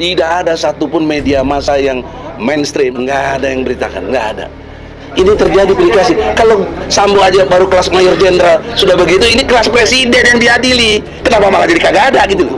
Tidak ada satupun media massa yang mainstream, nggak ada yang beritakan, nggak ada. Ini terjadi aplikasi. Kalau Sambo aja baru kelas mayor jenderal sudah begitu, ini kelas presiden yang diadili. Kenapa malah jadi kagak ada gitu?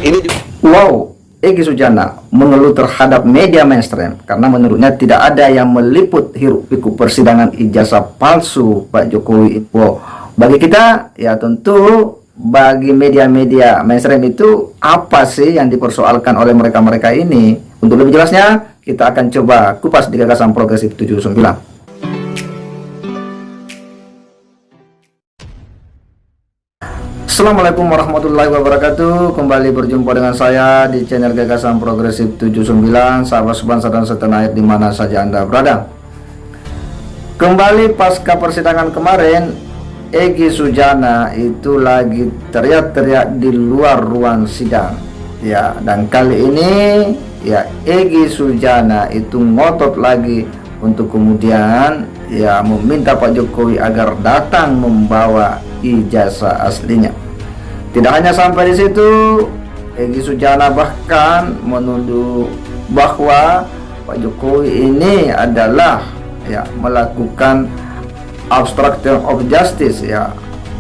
Ini juga. Wow, Egy Sujana mengeluh terhadap media mainstream karena menurutnya tidak ada yang meliput hiruk pikuk persidangan ijazah palsu Pak Jokowi. Wow, bagi kita ya tentu bagi media-media mainstream itu apa sih yang dipersoalkan oleh mereka-mereka ini? Untuk lebih jelasnya, kita akan coba kupas di Gagasan Progresif 79. Assalamualaikum warahmatullahi wabarakatuh. Kembali berjumpa dengan saya di channel Gagasan Progresif 79. Sahabat sebangsa dan setanah air di mana saja Anda berada. Kembali pasca persidangan kemarin, Egy Sujana itu lagi teriak-teriak di luar ruang sidang. Ya, dan kali ini ya Egy Sujana itu ngotot lagi untuk kemudian ya meminta Pak Jokowi agar datang membawa ijazah aslinya. Tidak hanya sampai di situ, Egy Sujana bahkan menuduh bahwa Pak Jokowi ini adalah ya melakukan obstruction of justice, ya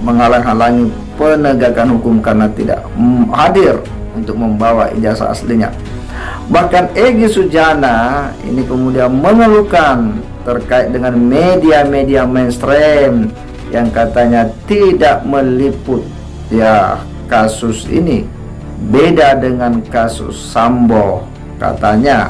menghalang-halangi penegakan hukum karena tidak hadir untuk membawa ijazah aslinya. Bahkan Egy Sujana ini kemudian mengeluhkan terkait dengan media-media mainstream yang katanya tidak meliput ya kasus ini, beda dengan kasus Sambo katanya.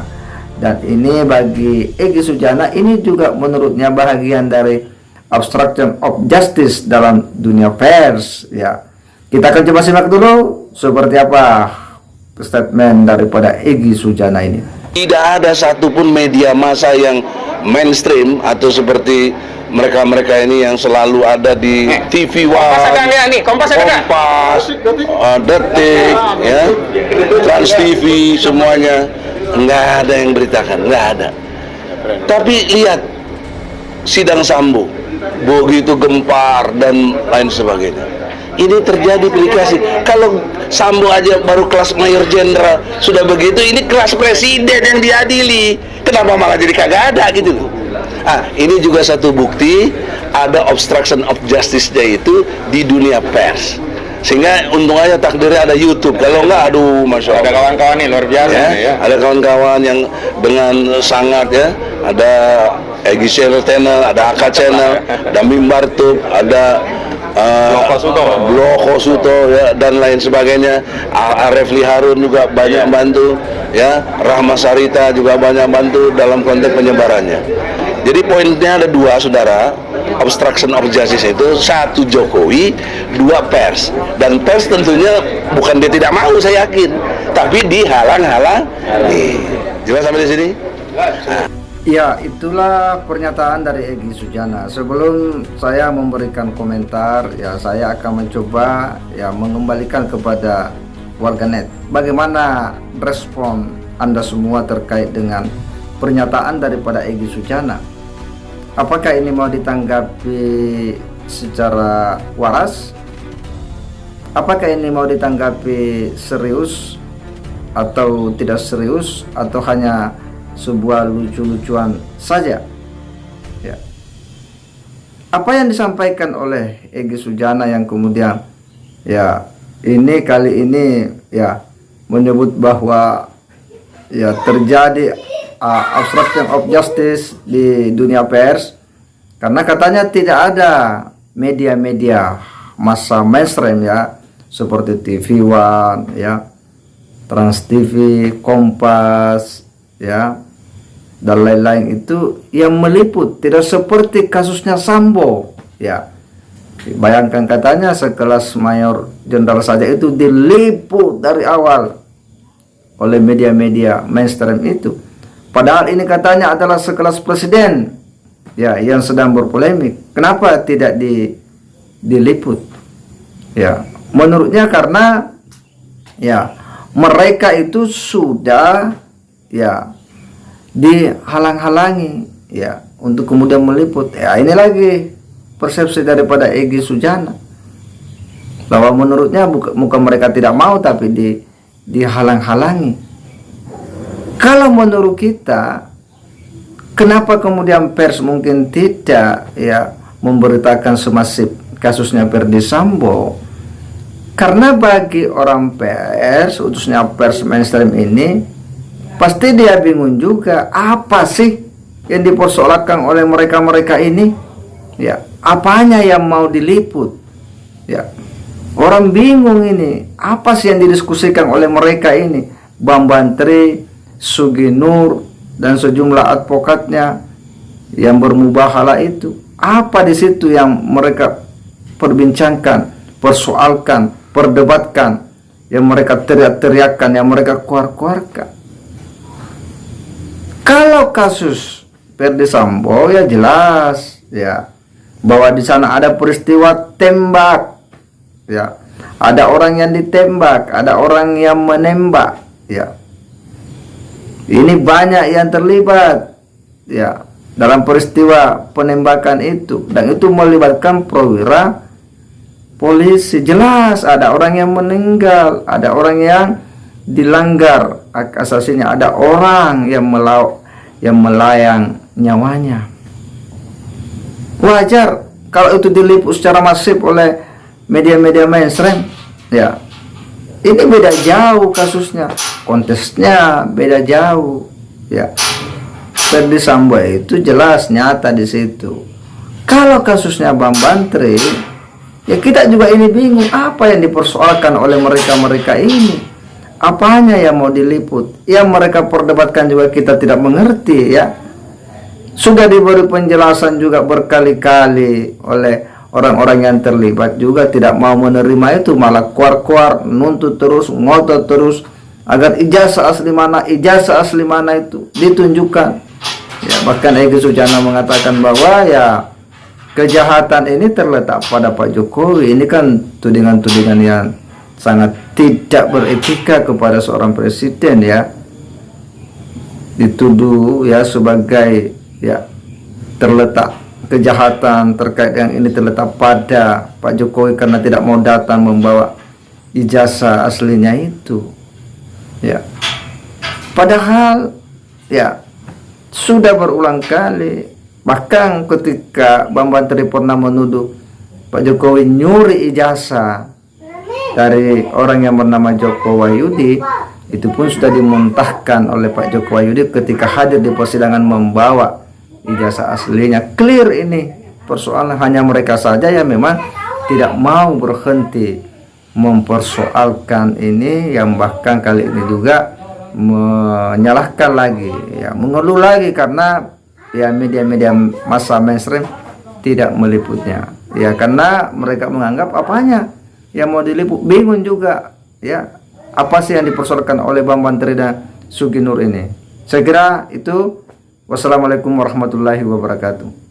Dan ini bagi Egy Sujana ini juga menurutnya bahagian dari obstruction of justice dalam dunia pers. Ya, kita akan coba simak dulu seperti apa statement daripada Egy Sujana ini. Tidak ada satupun media massa yang mainstream atau seperti mereka-mereka ini yang selalu ada di TV One, Kompas, Detik, ya, Trans TV, semuanya nggak ada yang beritakan, nggak ada. Tapi lihat sidang Sambo, begitu gempar dan lain sebagainya. Ini terjadi aplikasi. Kalau Sambo aja baru kelas mayor jenderal sudah begitu, ini kelas presiden yang diadili. Kenapa malah jadi kagak ada gitu loh? Ini juga satu bukti ada obstruction of justice-nya itu di dunia pers. Sehingga untung aja takdirnya ada YouTube. Kalau enggak, aduh, masya Allah. Ada kawan-kawan nih luar biasa ya. Ada kawan-kawan yang dengan sangat ya. Ada Egy Channel, ada AK Channel, ada Mimbar Tube, ada Bloko Suto ya, dan lain sebagainya. Refli Harun juga banyak bantu ya. Rahma Sarita juga banyak bantu dalam konteks penyebarannya. Jadi poinnya ada dua, saudara. Obstruction of justice itu satu Jokowi, dua pers. Dan pers tentunya bukan dia tidak mau, saya yakin, tapi dihalang-halang. Jelas sampai di sini? Ya, itulah pernyataan dari Egy Sujana. Sebelum saya memberikan komentar, ya saya akan mencoba ya mengembalikan kepada warganet bagaimana respon Anda semua terkait dengan pernyataan daripada Egy Sujana. Apakah ini mau ditanggapi secara waras? Apakah ini mau ditanggapi serius atau tidak serius, atau hanya sebuah lucu-lucuan saja? Ya. Apa yang disampaikan oleh Egy Sujana yang kemudian ya ini kali ini ya menyebut bahwa ya terjadi obstruction of justice di dunia pers karena katanya tidak ada media-media massa mainstream ya seperti TV One ya, Trans TV, Kompas ya, dan lain-lain itu yang meliput, tidak seperti kasusnya Sambo ya. Bayangkan katanya sekelas mayor jenderal saja itu diliput dari awal oleh media-media mainstream itu. Padahal ini katanya adalah sekelas presiden ya yang sedang berpolemik. Kenapa tidak diliput? Ya, menurutnya karena ya mereka itu sudah ya dihalang-halangi ya untuk kemudian meliput. Ya, ini lagi persepsi daripada Egy Sujana bahwa menurutnya bukan mereka tidak mau, tapi dihalang-halangi Kalau menurut kita, kenapa kemudian pers mungkin tidak ya memberitakan semasif kasusnya Ferdy Sambo? Karena bagi orang pers, khususnya pers mainstream ini, pasti dia bingung juga, apa sih yang dipersoalkan oleh mereka-mereka ini? Ya, apanya yang mau diliput? Ya, orang bingung ini, apa sih yang didiskusikan oleh mereka ini? Bambang Tri, Sugi Nur, dan sejumlah advokatnya yang bermubahalah itu. Apa di situ yang mereka perbincangkan, persoalkan, perdebatkan, yang mereka teriak-teriakkan, yang mereka keluar-keluarkan? Kalau kasus Ferdy Sambo ya jelas ya bahwa di sana ada peristiwa tembak, ya ada orang yang ditembak, ada orang yang menembak, ya ini banyak yang terlibat ya dalam peristiwa penembakan itu, dan itu melibatkan perwira polisi. Jelas ada orang yang meninggal, ada orang yang dilanggar hak asasinya, ada orang yang melayang nyawanya. Wajar kalau itu diliput secara masif oleh media-media mainstream. Ya, ini beda jauh kasusnya, konteksnya beda jauh. Ya, Ferdy Sambo itu jelas nyata di situ. Kalau kasusnya Bambang Tri, ya kita juga ini bingung, apa yang dipersoalkan oleh mereka-mereka ini, apanya yang mau diliput, yang mereka perdebatkan juga kita tidak mengerti. Ya, sudah diberi penjelasan juga berkali-kali oleh orang-orang yang terlibat, juga tidak mau menerima itu, malah kuar-kuar, nuntut terus, ngotot terus agar ijazah asli mana itu ditunjukkan. Ya, bahkan Egy Sujana mengatakan bahwa ya kejahatan ini terletak pada Pak Jokowi. Ini kan tudingan-tudingan yang sangat tidak beretika kepada seorang presiden, ya. Dituduh ya sebagai ya terletak kejahatan terkait yang ini terletak pada Pak Jokowi karena tidak mau datang membawa ijazah aslinya itu. Ya. Padahal ya sudah berulang kali, bahkan ketika Bambang Tri pernah menuduh Pak Jokowi nyuri ijazah dari orang yang bernama Joko Wahyudi, itu pun sudah dimuntahkan oleh Pak Joko Wahyudi ketika hadir di persidangan membawa ijazah aslinya. Clear ini persoalan, hanya mereka saja yang memang tidak mau berhenti mempersoalkan ini, yang bahkan kali ini juga menyalahkan lagi, ya mengeluh lagi karena ya media-media massa mainstream tidak meliputnya, ya karena mereka menganggap apanya yang mau diliput. Bingung juga ya apa sih yang dipersoalkan oleh Bambang Tri dan Sugi Nur ini. Saya kira itu. Wassalamualaikum warahmatullahi wabarakatuh.